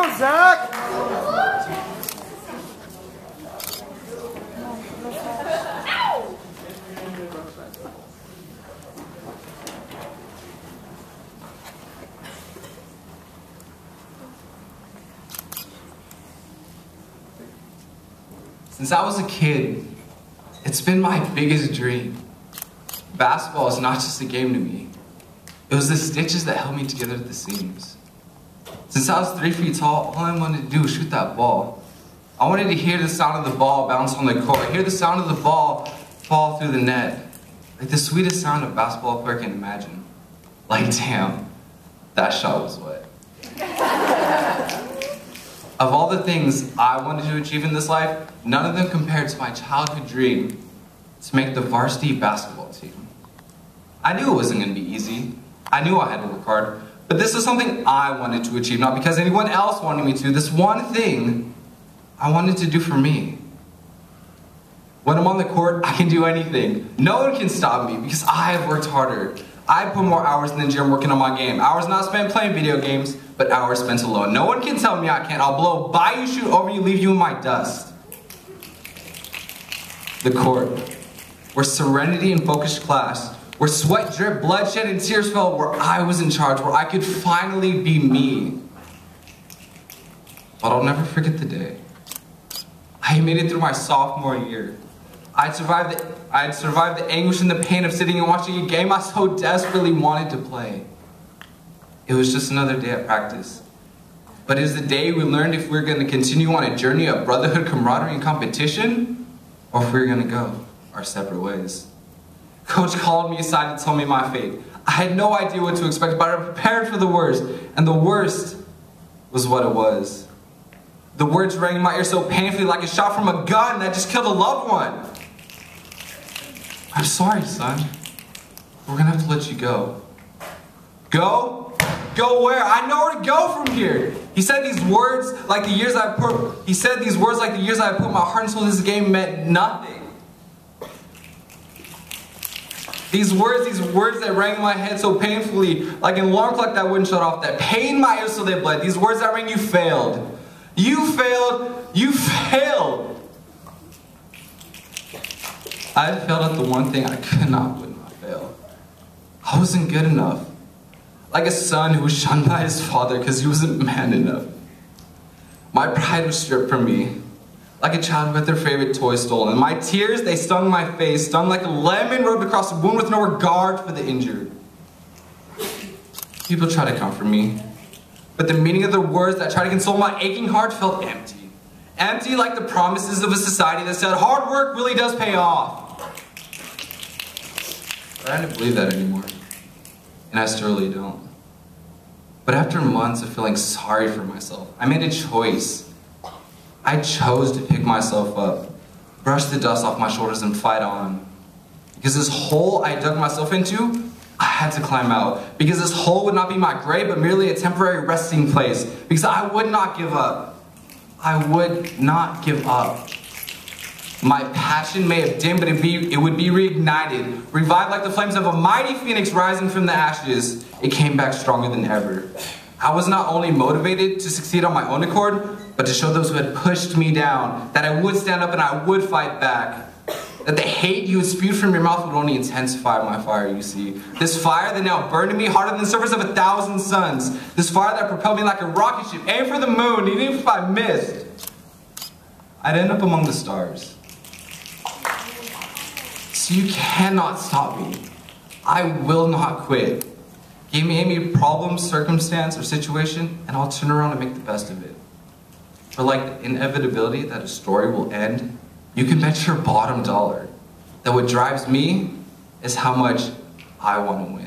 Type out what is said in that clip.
go, Zach! Since I was a kid, it's been my biggest dream. Basketball is not just a game to me. It was the stitches that held me together at the seams. Since I was 3 feet tall, all I wanted to do was shoot that ball. I wanted to hear the sound of the ball bounce on the court, hear the sound of the ball fall through the net. Like the sweetest sound a basketball player can imagine. Like, damn, that shot was wet. Of all the things I wanted to achieve in this life, none of them compared to my childhood dream to make the varsity basketball team. I knew it wasn't going to be easy. I knew I had to work hard. But this is something I wanted to achieve, not because anyone else wanted me to. This one thing I wanted to do for me. When I'm on the court, I can do anything. No one can stop me because I have worked harder. I put more hours in the gym working on my game. Hours not spent playing video games, but hours spent alone. No one can tell me I can't. I'll blow by you, shoot over you, leave you in my dust. The court, where serenity and focus clashed, where sweat dripped, bloodshed, and tears fell, where I was in charge, where I could finally be me. But I'll never forget the day. I made it through my sophomore year. I'd survived the anguish and the pain of sitting and watching a game I so desperately wanted to play. It was just another day at practice. But it was the day we learned if we were going to continue on a journey of brotherhood, camaraderie, and competition, or if we were going to go our separate ways. Coach called me aside and told me my fate. I had no idea what to expect, but I prepared for the worst, and the worst was what it was. The words rang in my ear so painfully like a shot from a gun that just killed a loved one. I'm sorry, son. We're gonna have to let you go. Go? Go where? I know where to go from here. He said these words like the years I put my heart and soul in this game meant nothing. These words that rang in my head so painfully, like an alarm clock that wouldn't shut off, that pained my ears so they bled. These words that rang, you failed. You failed. You failed. I failed at the one thing I would not fail. I wasn't good enough. Like a son who was shunned by his father because he wasn't man enough. My pride was stripped from me. Like a child who had their favorite toy stolen. My tears, they stung my face, stung like a lemon rubbed across a wound with no regard for the injured. People try to comfort me, but the meaning of the words that tried to console my aching heart felt empty. Empty like the promises of a society that said hard work really does pay off. But I didn't believe that anymore, and I still really don't. But after months of feeling sorry for myself, I made a choice. I chose to pick myself up, brush the dust off my shoulders, and fight on. Because this hole I dug myself into, I had to climb out. Because this hole would not be my grave, but merely a temporary resting place. Because I would not give up. I would not give up. My passion may have dimmed, but it would be reignited, revived like the flames of a mighty phoenix rising from the ashes. It came back stronger than ever. I was not only motivated to succeed on my own accord, but to show those who had pushed me down that I would stand up and I would fight back. That the hate you had spewed from your mouth would only intensify my fire, you see. This fire that now burned in me harder than the surface of 1,000 suns. This fire that propelled me like a rocket ship, aimed for the moon, even if I missed, I'd end up among the stars. So you cannot stop me. I will not quit. Give me any problem, circumstance, or situation, and I'll turn around and make the best of it. For like the inevitability that a story will end, you can bet your bottom dollar that what drives me is how much I want to win.